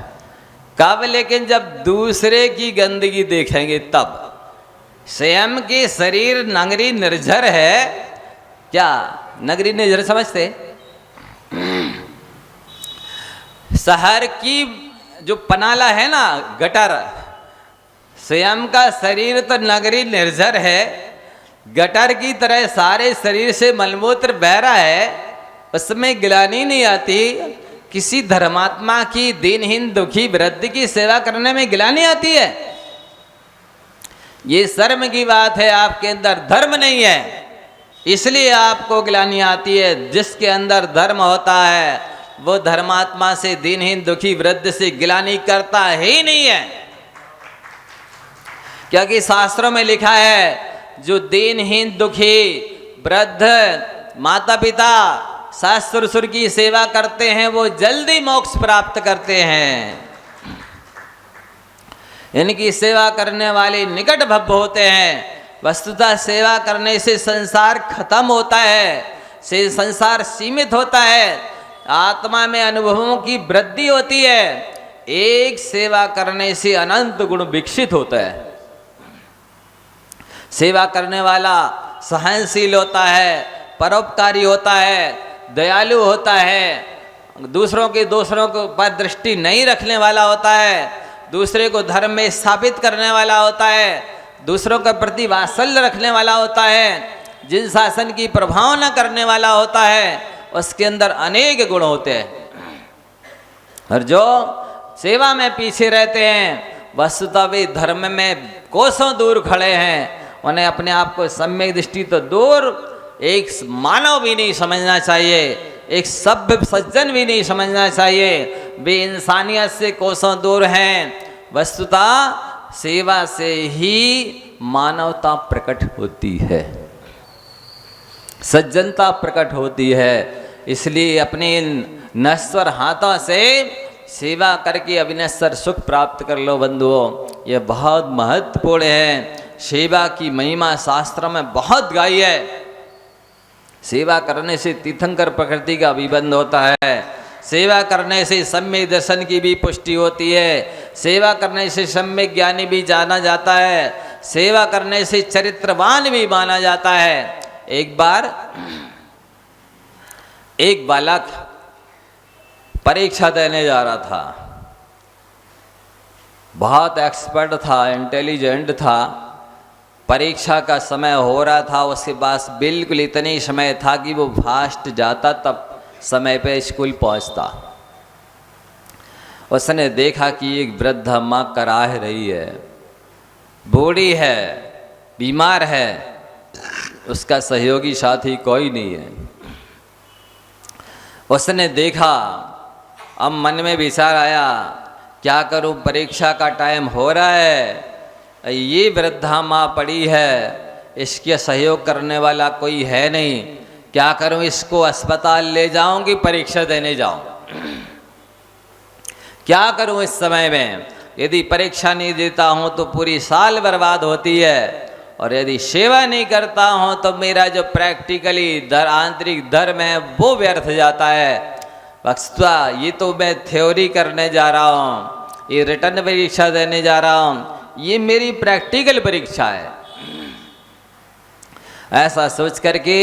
कब? लेकिन जब दूसरे की गंदगी देखेंगे तब। स्वयं के शरीर नगरी निर्जर है। क्या नगरी निर्जर समझते? शहर की जो पनाला है ना, गटर, स्वयं का शरीर तो नगरी निर्जर है, गटर की तरह सारे शरीर से मलमूत्र बह रहा है, उसमें गिलानी नहीं आती। किसी धर्मात्मा की दीनहीन दुखी वृद्ध की सेवा करने में गिलानी आती है? ये शर्म की बात है, आपके अंदर धर्म नहीं है, इसलिए आपको गिलानी आती है। जिसके अंदर धर्म होता है वो धर्मात्मा से दीनहीन दुखी वृद्ध से गिलानी करता ही नहीं है। क्योंकि शास्त्रों में लिखा है जो दीनहीन दुखी वृद्ध माता पिता सास ससुर की सेवा करते हैं वो जल्दी मोक्ष प्राप्त करते हैं। इनकी सेवा करने वाले निकट भव्य होते हैं। वस्तुतः सेवा करने से संसार खत्म होता है, से संसार सीमित होता है, आत्मा में अनुभवों की वृद्धि होती है। एक सेवा करने से अनंत गुण विकसित होता है। सेवा करने वाला सहनशील होता है, परोपकारी होता है, दयालु होता है, दूसरों को पर दृष्टि नहीं रखने वाला होता है, दूसरे को धर्म में स्थापित करने वाला होता है, दूसरों के प्रति वात्सल्य रखने वाला होता है, जिन शासन की प्रभाव न करने वाला होता है, उसके अंदर अनेक गुण होते हैं। और जो सेवा में पीछे रहते हैं वस्तुतः वे धर्म में कोसों दूर खड़े हैं। उन्हें अपने आप को सम्यक दृष्टि तो दूर, एक मानव भी नहीं समझना चाहिए, एक सभ्य सज्जन भी नहीं समझना चाहिए। वे इंसानियत से कोसों दूर हैं। वस्तुतः सेवा से ही मानवता प्रकट होती है, सज्जनता प्रकट होती है। इसलिए अपने इन नश्वर हाथों से सेवा करके अविनश्वर सुख प्राप्त कर लो बंधुओं, यह बहुत महत्वपूर्ण है। सेवा की महिमा शास्त्रों में बहुत गाई है। सेवा करने से तीर्थंकर प्रकृति का विबंध होता है, सेवा करने से सम्यक दर्शन की भी पुष्टि होती है, सेवा करने से सम्यक ज्ञानी भी जाना जाता है, सेवा करने से चरित्रवान भी माना जाता है। एक बार एक बालक परीक्षा देने जा रहा था, बहुत एक्सपर्ट था, इंटेलिजेंट था। परीक्षा का समय हो रहा था, उसके पास बिल्कुल इतनी समय था कि वो फास्ट जाता तब समय पे स्कूल पहुंचता। उसने देखा कि एक वृद्ध अम्मा कराह रही है, बूढ़ी है, बीमार है, उसका सहयोगी साथी कोई नहीं है। उसने देखा, अब मन में विचार आया, क्या करूं, परीक्षा का टाइम हो रहा है, ये वृद्धा माँ पड़ी है, इसके सहयोग करने वाला कोई है नहीं, क्या करूं, इसको अस्पताल ले जाऊं कि परीक्षा देने जाऊं, क्या करूं इस समय में। यदि परीक्षा नहीं देता हूं तो पूरी साल बर्बाद होती है, और यदि सेवा नहीं करता हूं तो मेरा जो प्रैक्टिकली आंतरिक धर्म है वो व्यर्थ जाता है। वस्तुतः ये तो मैं थ्योरी करने जा रहा हूँ, ये रिटर्न परीक्षा देने जा रहा हूँ, ये मेरी प्रैक्टिकल परीक्षा है। ऐसा सोच करके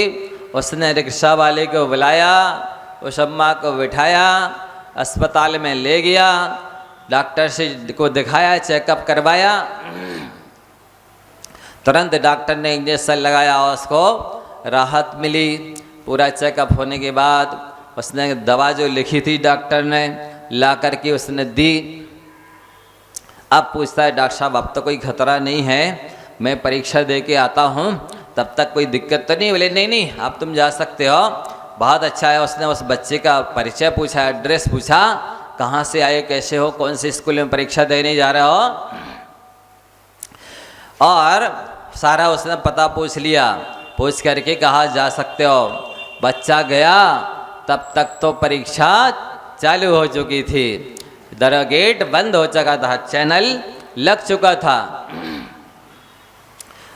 उसने रिक्शा वाले को बुलाया, उस अम्मा को बिठाया, अस्पताल में ले गया, डॉक्टर से को दिखाया, चेकअप करवाया। तुरंत डॉक्टर ने इंजेक्शन लगाया, उसको राहत मिली। पूरा चेकअप होने के बाद उसने दवा जो लिखी थी डॉक्टर ने ला करके उसने दी। अब पूछता है, डॉक्टर साहब अब तो कोई खतरा नहीं है, मैं परीक्षा दे के आता हूँ, तब तक कोई दिक्कत तो नहीं? बोले नहीं नहीं, अब तुम जा सकते हो, बहुत अच्छा है। उसने उस बच्चे का परिचय पूछा, एड्रेस पूछा, कहाँ से आए, कैसे हो, कौन से स्कूल में परीक्षा देने जा रहे हो, और सारा उसने पता पूछ लिया। पूछ करके कहा जा सकते हो। बच्चा गया, तब तक तो परीक्षा चालू हो चुकी थी, दर गेट बंद हो चुका था, चैनल लग चुका था।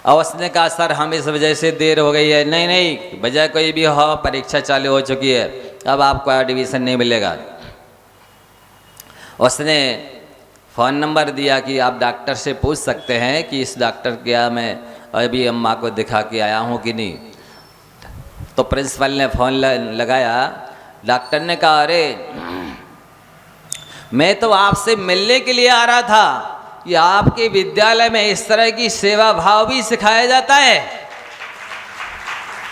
और उसने कहा सर हम इस वजह से देर हो गई है। नहीं नहीं, वजह कोई भी हो, परीक्षा चालू हो चुकी है, अब आपको एडमिशन नहीं मिलेगा। उसने फ़ोन नंबर दिया कि आप डॉक्टर से पूछ सकते हैं कि इस डॉक्टर क्या मैं अभी अम्मा को दिखा के आया हूँ कि नहीं। तो प्रिंसिपल ने फ़ोन लगाया। डॉक्टर ने कहा अरे मैं तो आपसे मिलने के लिए आ रहा था कि आपके विद्यालय में इस तरह की सेवा भाव भी सिखाया जाता है।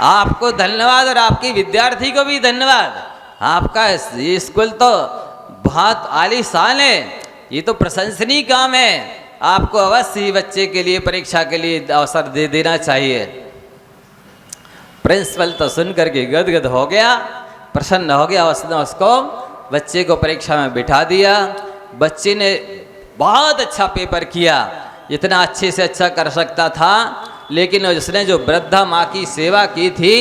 आपको धन्यवाद और आपके विद्यार्थी को भी धन्यवाद। आपका ये स्कूल तो बहुत आलीशान है, ये तो प्रशंसनीय काम है। आपको अवश्य ही बच्चे के लिए परीक्षा के लिए अवसर दे देना चाहिए। प्रिंसिपल तो सुन करके गदगद हो गया, प्रसन्न हो गया। उसने उसको बच्चे को परीक्षा में बिठा दिया। बच्चे ने बहुत अच्छा पेपर किया, जितना अच्छे से अच्छा कर सकता था, लेकिन उसने जो वृद्धा माँ की सेवा की थी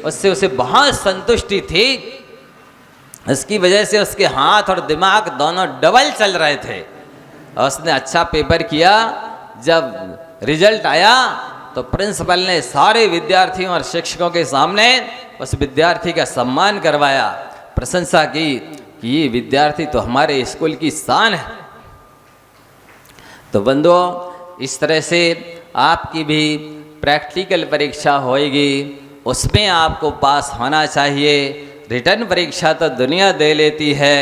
उससे उसे बहुत संतुष्टि थी। इसकी वजह से उसके हाथ और दिमाग दोनों डबल चल रहे थे। उसने अच्छा पेपर किया। जब रिजल्ट आया तो प्रिंसिपल ने सारे विद्यार्थियों और शिक्षकों के सामने उस विद्यार्थी का सम्मान करवाया, प्रशंसा की कि ये विद्यार्थी तो हमारे स्कूल की शान है। तो बंधुओं, इस तरह से आपकी भी प्रैक्टिकल परीक्षा होएगी, उसमें आपको पास होना चाहिए। रिटर्न परीक्षा तो दुनिया दे लेती है,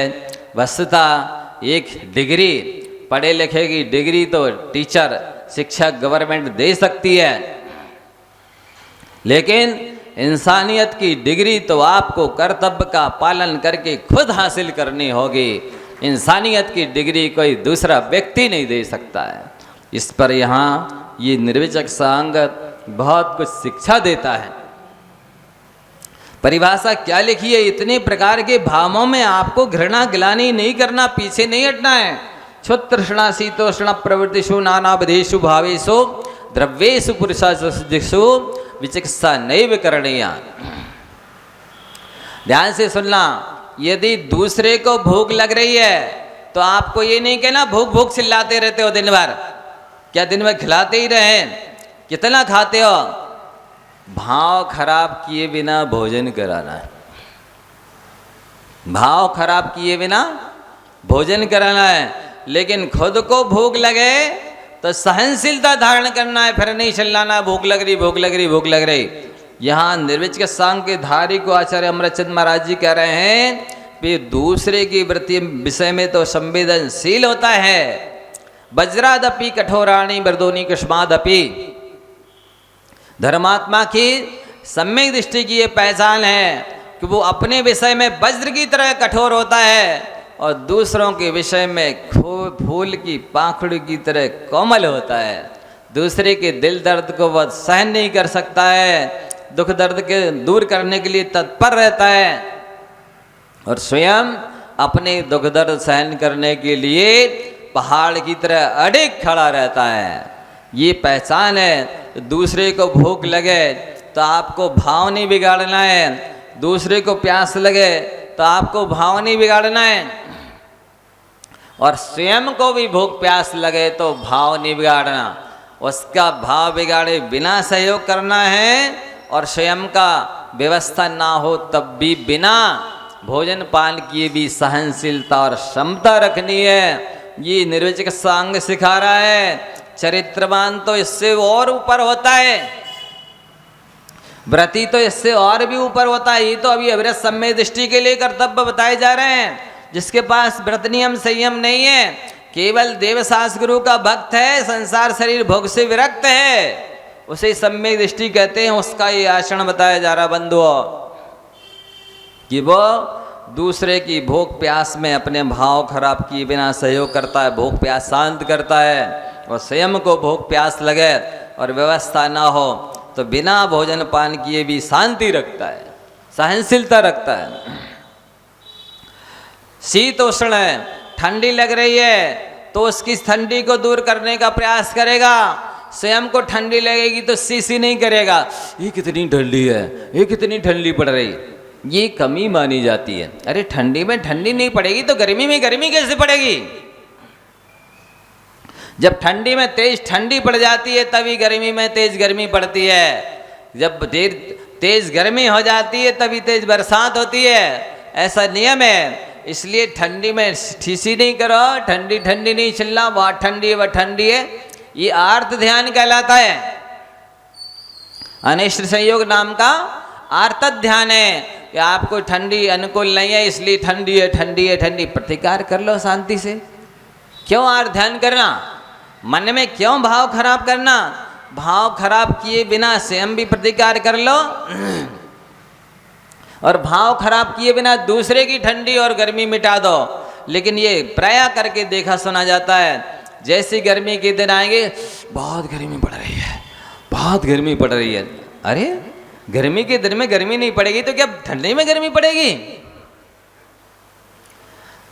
वस्तुतः एक डिग्री, पढ़े लिखे की डिग्री तो टीचर, शिक्षक, गवर्नमेंट दे सकती है, लेकिन इंसानियत की डिग्री तो आपको कर्तव्य का पालन करके खुद हासिल करनी होगी। इंसानियत की डिग्री कोई दूसरा व्यक्ति नहीं दे सकता है। इस पर यहाँ ये निर्विचक संघ बहुत कुछ शिक्षा देता है। परिभाषा क्या लिखी है? इतने प्रकार के भावों में आपको घृणा गिलानी नहीं करना, पीछे नहीं हटना है। क्षुत्तृष्णा शीतोष्ण प्रवृत्तिषु नानाविधेषु भावेषु द्रव्येषु पुरुषासु विचिकित्सा नैव करणीया। ध्यान से सुनना, यदि दूसरे को भूख लग रही है तो आपको ये नहीं कहना भूख भूख चिल्लाते रहते हो दिन भर। क्या दिन भर खिलाते ही रहे? कितना खाते हो? भाव खराब किए बिना भोजन कराना है। भाव खराब किए बिना भोजन कराना है, लेकिन खुद को भूख लगे तो सहनशीलता धारण करना है, फिर नहीं चिल्लाना भूख लग रही, भूख लग रही, भूख लग रही। यहाँ निर्विचक संघ के धारी को आचार्य अमृतचंद महाराज जी कह रहे हैं कि दूसरे की वृत्ति विषय में तो संवेदनशील होता है। वज्रादपि कठोराणी मृदोनी कस्मादपि। धर्मात्मा की सम्यक दृष्टि की ये पहचान है कि वो अपने विषय में वज्र की तरह कठोर होता है और दूसरों के विषय में फूल की पाखड़ी की तरह कोमल होता है। दूसरे के दिल दर्द को वह सहन नहीं कर सकता है, दुख दर्द के दूर करने के लिए तत्पर रहता है और स्वयं अपने दुख दर्द सहन करने के लिए पहाड़ की तरह अडिग खड़ा रहता है। ये पहचान है। दूसरे को भूख लगे तो आपको भाव नहीं बिगाड़ना है, दूसरे को प्यास लगे तो आपको भाव नहीं बिगाड़ना है, और स्वयं को भी भूख प्यास लगे तो भाव नहीं बिगाड़ना। उसका भाव बिगाड़े बिना सहयोग करना है और स्वयं का व्यवस्था ना हो तब भी बिना भोजन पान किए भी सहनशीलता और क्षमता रखनी है। ये निर्विचक संघ सिखा रहा है। चरित्रवान तो इससे और ऊपर होता है, व्रती तो इससे और भी ऊपर होता है। ये तो अभी अविरत सम्यक दृष्टि के लिए कर्तव्य बताए जा रहे हैं। जिसके पास व्रत नियम संयम नहीं है, केवल देवसास गुरु का भक्त है, संसार शरीर भोग से विरक्त है, उसे सम्यक दृष्टि कहते हैं। उसका ये आचरण बताया जा रहा बंधुओं कि वो दूसरे की भूख प्यास में अपने भाव खराब किए बिना सहयोग करता है, भूख प्यास शांत करता है, और स्वयं को भूख प्यास लगे और व्यवस्था ना हो तो बिना भोजन पान किए भी शांति रखता है, सहनशीलता रखता है। शीतोष्ण है, ठंडी लग रही है तो उसकी ठंडी को दूर करने का प्रयास करेगा। स्वयं को ठंडी लगेगी तो सी नहीं करेगा, ये कितनी ठंडी है, ये कितनी ठंडी पड़ रही, ये कमी मानी जाती है। अरे ठंडी में ठंडी नहीं पड़ेगी तो गर्मी में गर्मी कैसे पड़ेगी? जब ठंडी में तेज ठंडी पड़ जाती है तभी गर्मी में तेज गर्मी पड़ती है। जब तेज गर्मी हो जाती है तभी तेज बरसात होती है। ऐसा नियम है। इसलिए ठंडी में ठीसी नहीं करो, ठंडी ठंडी नहीं चिल्ला, वह ठंडी है वह ठंडी है। ये आर्त ध्यान कहलाता है। अनिष्ट संयोग नाम का आर्त ध्यान है कि आपको ठंडी अनुकूल नहीं है इसलिए ठंडी है, ठंडी है, ठंडी। प्रतिकार कर लो शांति से। क्यों आर्त ध्यान करना? मन में क्यों भाव खराब करना? भाव खराब किए बिना स्वयं भी प्रतिकार कर लो और भाव खराब किए बिना दूसरे की ठंडी और गर्मी मिटा दो। लेकिन ये प्रायः करके देखा सुना जाता है, जैसी गर्मी के दिन आएंगे, बहुत गर्मी पड़ रही है, बहुत गर्मी पड़ रही है। अरे गर्मी के दिन में गर्मी नहीं पड़ेगी तो क्या ठंडी में गर्मी पड़ेगी?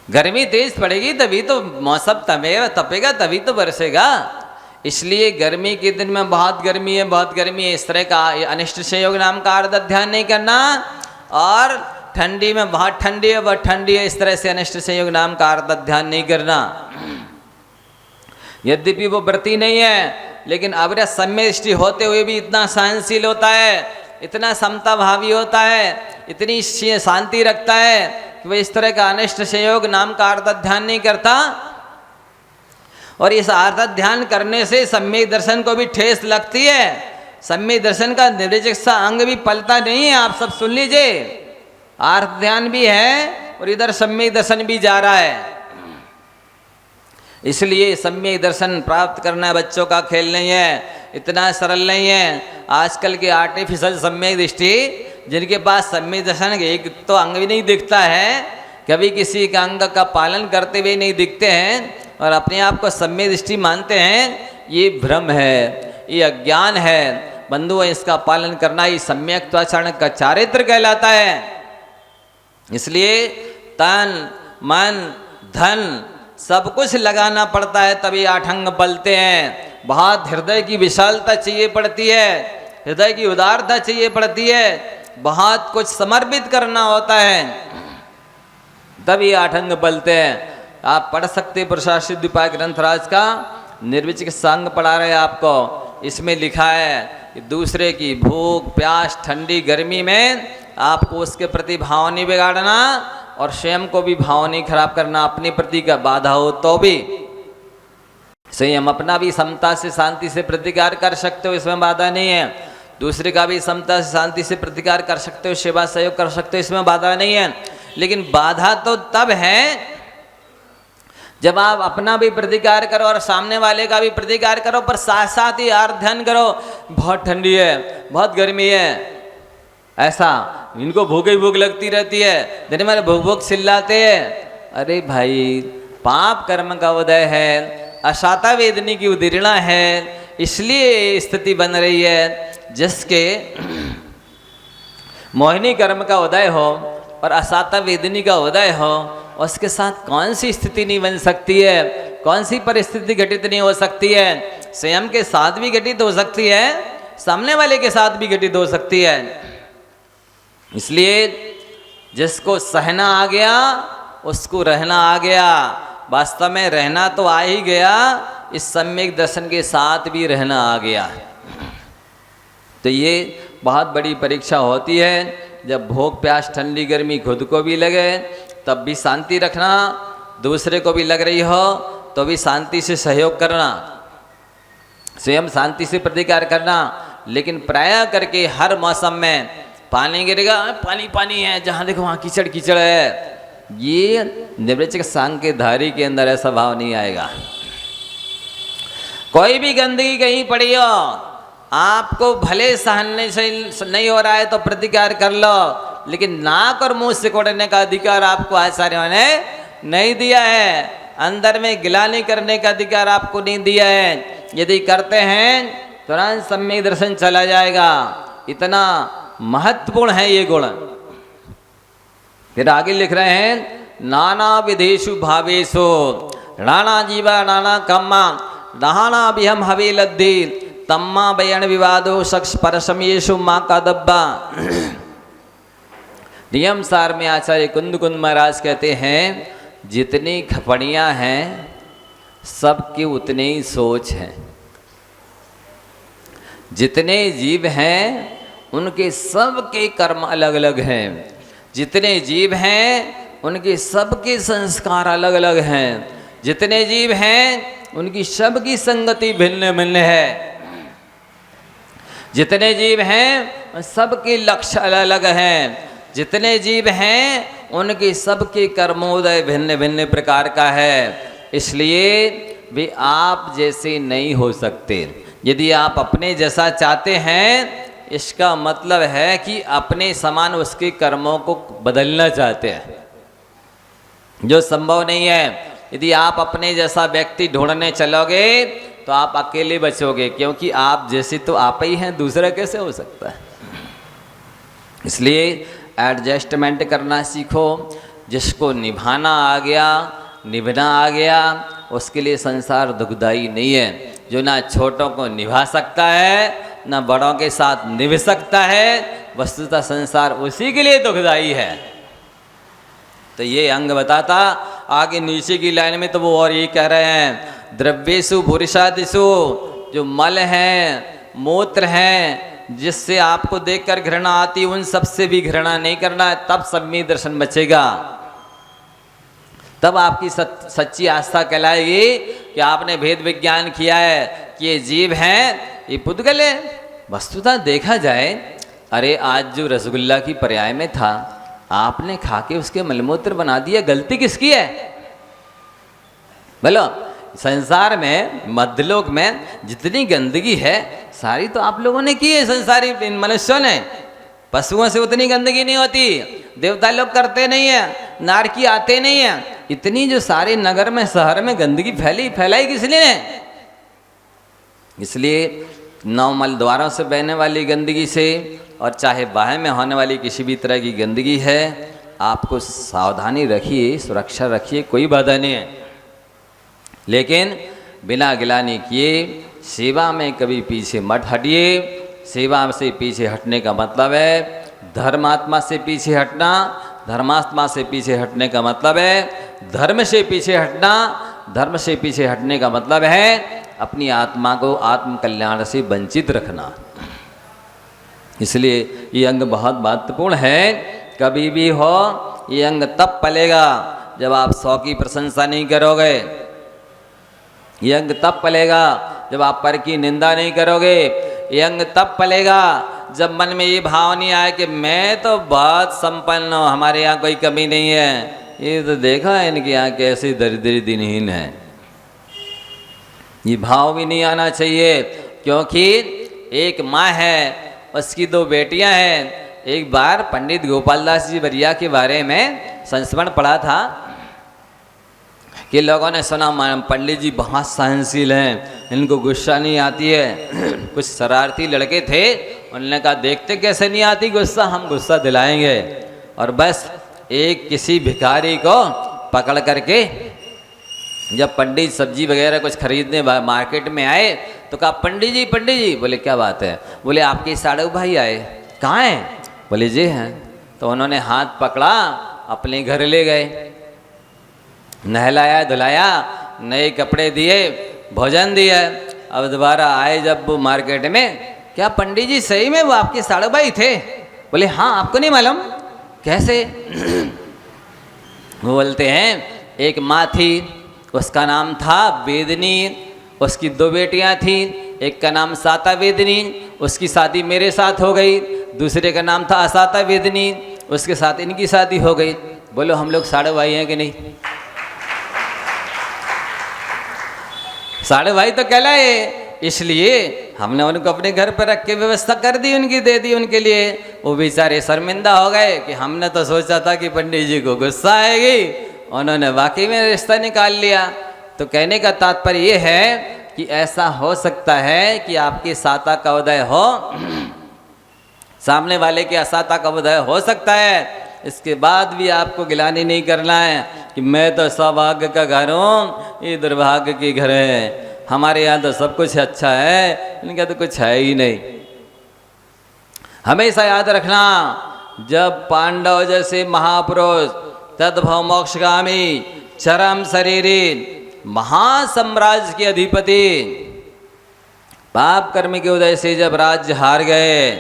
गर्मी तेज पड़ेगी तभी तो मौसम तपेगा तभी तो बरसेगा। इसलिए गर्मी के दिन में बहुत गर्मी है, बहुत गर्मी है, इस तरह का अनिष्ट संयोग नाम का आर्त ध्यान नहीं करना। और ठंडी में बहुत ठंडी है, बहुत ठंडी है, इस तरह से अनिष्ट संयोग नाम का आर्त ध्यान नहीं करना। यद्यपि वो व्रती नहीं है लेकिन अविरत सम्यक दृष्टि होते हुए भी इतना सहनशील होता है, इतना समता भावी होता है, इतनी शांति रखता है कि वह इस तरह का अनिष्ट संयोग नाम का आर्त ध्यान नहीं करता। और इस आर्त ध्यान करने से सम्यक दर्शन को भी ठेस लगती है, सम्यक दर्शन का निर्विचक सा अंग भी पलता नहीं है। आप सब सुन लीजिए, आर्थ ध्यान भी है और इधर सम्यक दर्शन भी जा रहा है। इसलिए सम्यक दर्शन प्राप्त करना बच्चों का खेल नहीं है, इतना सरल नहीं है। आजकल के आर्टिफिशियल सम्यक दृष्टि, जिनके पास सम्यक दर्शन एक तो अंग भी नहीं दिखता है, कभी किसी का अंग का पालन करते हुए नहीं दिखते हैं और अपने आप को सम्यक दृष्टि मानते हैं, ये भ्रम है, ये अज्ञान है। बंधुओं, इसका पालन करना ही सम्यक्त्वाचरण का चारित्र कहलाता है। इसलिए तन मन धन सब कुछ लगाना पड़ता है, तभी आठ अंग पलते हैं। बहुत हृदय की विशालता चाहिए पड़ती है, हृदय की उदारता चाहिए पड़ती है, बहुत कुछ समर्पित करना होता है, तभी आठ अंग पलते हैं। आप पढ़ सकते पुरुषार्थ उपाय ग्रंथराज का निर्विचक सांग पढ़ा रहे आपको। इसमें लिखा है कि दूसरे की भूख प्यास ठंडी गर्मी में आपको उसके प्रति भाव नहीं बिगाड़ना और स्वयं को भी भाव नहीं खराब करना। अपने प्रति का बाधा हो तो भी संयम, अपना भी समता से शांति से प्रतिकार कर सकते हो, इसमें बाधा नहीं है। दूसरे का भी समता से शांति से प्रतिकार कर सकते हो, सेवा सहयोग कर सकते हो, इसमें बाधा नहीं है। लेकिन बाधा तो तब है जब आप अपना भी प्रतिकार करो और सामने वाले का भी प्रतिकार करो, पर साथ साथ ही आर्थ ध्यान करो। बहुत ठंडी है, बहुत गर्मी है, ऐसा इनको भूख ही भूख लगती रहती है, दिन भर भूख भूख चिल्लाते हैं। अरे भाई, पाप कर्म का उदय है, अशाता वेदनी की उदीर्णा है, इसलिए स्थिति बन रही है। जिसके मोहिनी कर्म का उदय हो और अशाता वेदनी का उदय हो, उसके साथ कौन सी स्थिति नहीं बन सकती है, कौन सी परिस्थिति घटित नहीं हो सकती है। स्वयं के साथ भी घटित हो सकती है, सामने वाले के साथ भी घटित हो सकती है। इसलिए जिसको सहना आ गया उसको रहना आ गया। वास्तव में रहना तो आ ही गया, इस सम्यक दर्शन के साथ भी रहना आ गया। तो ये बहुत बड़ी परीक्षा होती है। जब भूख प्यास ठंडी गर्मी खुद को भी लगे तब भी शांति रखना, दूसरे को भी लग रही हो तो भी शांति से सहयोग करना, स्वयं शांति से प्रतिकार करना। लेकिन प्राय करके हर मौसम में पानी गिरेगा, पानी पानी है, जहाँ देखो वहाँ कीचड़ कीचड़ है, ये निर्विचक सांग के धारी के अंदर ऐसा भाव नहीं आएगा। कोई भी गंदगी कहीं पड़ी हो, आपको भले सहने से नहीं हो रहा है तो प्रतिकार कर लो, लेकिन नाक और मुंह सिकोड़ने का अधिकार आपको आचार्यों ने नहीं दिया है। अंदर में गिलानी करने का अधिकार आपको नहीं दिया है। यदि करते हैं तुरंत सम्यक दर्शन चला जाएगा। इतना महत्वपूर्ण है ये गुण। फिर आगे लिख रहे हैं, नाना विधेषु भावेषु राणा जीवा नाना कम्मा दहाना बिहम हवे लद्दी तम्मा बयन विवादो शख्स परसमेशु माँ का दब्बा। नियम सार में आचार्य कुंद कुंद महाराज कहते हैं, जितनी खपड़ियाँ हैं सबकी उतनी ही सोच है। जितने जीव हैं उनके सबके कर्म अलग अलग हैं। जितने जीव हैं उनके सबके संस्कार अलग अलग हैं। जितने जीव हैं उनकी सबकी संगति भिन्न भिन्न है। जितने जीव हैं सबके लक्ष्य अलग अलग हैं। जितने जीव हैं उनके सबके कर्मोदय भिन्न भिन्न प्रकार का है। इसलिए वे आप जैसे नहीं हो सकते। यदि आप अपने जैसा चाहते हैं, इसका मतलब है कि अपने समान उसके कर्मों को बदलना चाहते हैं, जो संभव नहीं है। यदि आप अपने जैसा व्यक्ति ढूंढने चलोगे तो आप अकेले बचोगे, क्योंकि आप जैसे तो आप ही हैं, दूसरा कैसे हो सकता है। इसलिए एडजस्टमेंट करना सीखो। जिसको निभाना आ गया, निभना आ गया, उसके लिए संसार दुखदाई नहीं है। जो ना छोटों को निभा सकता है ना बड़ों के साथ निभ सकता है, वस्तुतः संसार उसी के लिए दुखदाई है। तो ये अंग बताता। आगे नीचे की लाइन में तो वो और ये कह रहे हैं, द्रव्येषु भूरिषादिषु, जो मल हैं मूत्र हैं जिससे आपको देखकर घृणा आती, उन सबसे भी घृणा नहीं करना है, तब सम्यक दर्शन बचेगा। तब आपकी सच्ची आस्था कहलाएगी कि आपने भेद विज्ञान किया है कि ये जीव हैं, ये पुद्गल है, वस्तुतः देखा जाए, अरे आज जो रसगुल्ला की पर्याय में था, आपने खा के उसके मलमूत्र बना दिया, गलती किसकी है? बोलो, संसार में, मध्यलोक में जितनी गंदगी है सारी तो आप लोगों ने की है, संसारी इन मनुष्यों ने। पशुओं से उतनी गंदगी नहीं होती, देवता लोग करते नहीं है, नारकी आते नहीं है। इतनी जो सारे नगर में, शहर में गंदगी फैलाई किसने? इसलिए नौ मल द्वारों से बहने वाली गंदगी से, और चाहे बाहर में होने वाली किसी भी तरह की गंदगी है, आपको सावधानी रखिए, सुरक्षा रखिए, कोई बाधा नहीं है। लेकिन बिना गिलानी किए सेवा में कभी पीछे मत हटिए। सेवा से पीछे हटने का मतलब है धर्मात्मा से पीछे हटना। धर्मात्मा से पीछे हटने का मतलब है धर्म से पीछे हटना। धर्म से पीछे हटने का मतलब है अपनी आत्मा को आत्म कल्याण से वंचित रखना। इसलिए ये अंग बहुत महत्वपूर्ण है। कभी भी हो ये अंग तब पलेगा जब आप 100 की प्रशंसा नहीं करोगे। ये अंग तब पलेगा जब आप पर की निंदा नहीं करोगे। ये अंग तब पलेगा जब मन में ये भाव नहीं आए कि मैं तो बहुत संपन्न हूँ, हमारे यहाँ कोई कमी नहीं है। ये तो देखा है इनके यहाँ कैसे दरिद्र दिनहीन है। ये भाव भी नहीं आना चाहिए, क्योंकि एक माँ है, उसकी 2 बेटियां हैं। एक बार पंडित गोपाल दास जी बरिया के बारे में संस्मरण पढ़ा था कि लोगों ने सुना पंडित जी बहुत सहनशील हैं, इनको गुस्सा नहीं आती है। कुछ शरारती लड़के थे, उन्होंने कहा देखते कैसे नहीं आती गुस्सा, हम गुस्सा दिलाएंगे। और बस एक किसी भिखारी को पकड़ करके जब पंडित सब्जी वगैरह कुछ खरीदने मार्केट में आए तो कहा पंडित जी। बोले क्या बात है? बोले आपके साड़ू भाई आए। कहाँ हैं? बोले जी हैं। तो उन्होंने हाथ पकड़ा, अपने घर ले गए, नहलाया धुलाया, नए कपड़े दिए, भोजन दिया। अब दोबारा आए जब वो मार्केट में, क्या पंडित जी सही में वो आपके साड़ू भाई थे? बोले हाँ, आपको नहीं मालूम? कैसे? वो बोलते हैं एक माँ थी, उसका नाम था वेदनी, उसकी 2 बेटियां थीं। एक का नाम साता वेदनी, उसकी शादी मेरे साथ हो गई। दूसरे का नाम था असाता वेदनी, उसके साथ इनकी शादी हो गई। बोलो हम लोग साड़ू भाई हैं कि नहीं? साड़ू भाई तो कहलाए, इसलिए हमने उनको अपने घर पर रख के व्यवस्था कर दी, उनकी दे दी उनके लिए। वो बेचारे शर्मिंदा हो गए कि हमने तो सोचा था कि पंडित जी को गुस्सा आएगी, उन्होंने वाकई में रिश्ता निकाल लिया। तो कहने का तात्पर्य ये है कि ऐसा हो सकता है कि आपके साता का उदय हो, सामने वाले के असाता का उदय हो सकता है। इसके बाद भी आपको गिलानी नहीं करना है कि मैं तो सौभाग्य का घर हूँ, ये दुर्भाग्य के घर है, हमारे यहाँ तो सब कुछ अच्छा है, इनका तो कुछ है ही नहीं। हमेशा याद रखना, जब पांडव जैसे महापुरुष, तद्भव मोक्षगामी, चरम शरीरी, महासाम्राज्य के अधिपति, पाप कर्म के उदय से जब राज्य हार गए,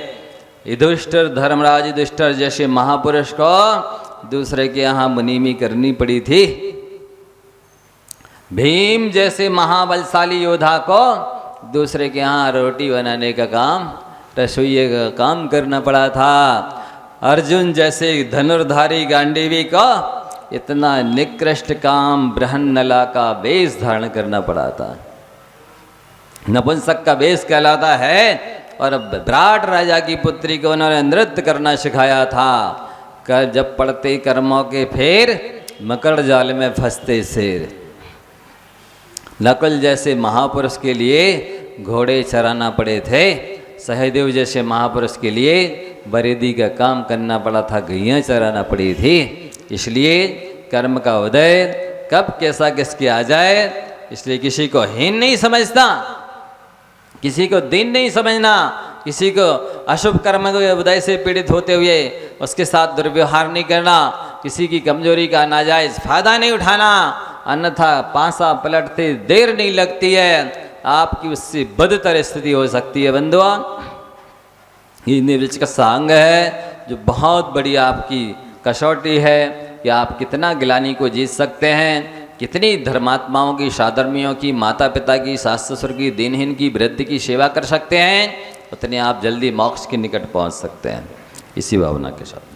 युधिष्ठिर, धर्मराज युधिष्ठिर जैसे महापुरुष को दूसरे के यहाँ मुनीमी करनी पड़ी थी। भीम जैसे महाबलशाली योद्धा को दूसरे के यहाँ रोटी बनाने का काम, रसोइये का काम करना पड़ा था। अर्जुन जैसे धनुर्धारी गांडीवी को इतना निकृष्ट काम बृहन्नला का वेश धारण करना पड़ा था। नपुंसक का वेश कहलाता है। और विराट राजा की पुत्री को उन्होंने नृत्य करना सिखाया था। जब पड़ते कर्मों के फेर, मकड़ जाल में फंसते शेर। नकुल जैसे महापुरुष के लिए घोड़े चराना पड़े थे। सहदेव जैसे महापुरुष के लिए बरेदी का काम करना पड़ा था, गैयाँ चराना पड़ी थी। इसलिए कर्म का उदय कब कैसा किसके आ जाए, इसलिए किसी को हीन नहीं समझना, किसी को दीन नहीं समझना, किसी को अशुभ कर्म के उदय से पीड़ित होते हुए उसके साथ दुर्व्यवहार नहीं करना, किसी की कमजोरी का नाजायज फायदा नहीं उठाना, अन्यथा पासा पलटते देर नहीं लगती है, आपकी उससे बदतर स्थिति हो सकती है। बंधुआ, ये निर्वच का सांग है जो बहुत बड़ी आपकी कसौटी है कि आप कितना गिलानी को जीत सकते हैं, कितनी धर्मात्माओं की, साधर्मियों की, माता पिता की, सास ससुर की, दीनहीन की, वृद्ध की सेवा कर सकते हैं। उतने आप जल्दी मोक्ष के निकट पहुंच सकते हैं। इसी भावना के साथ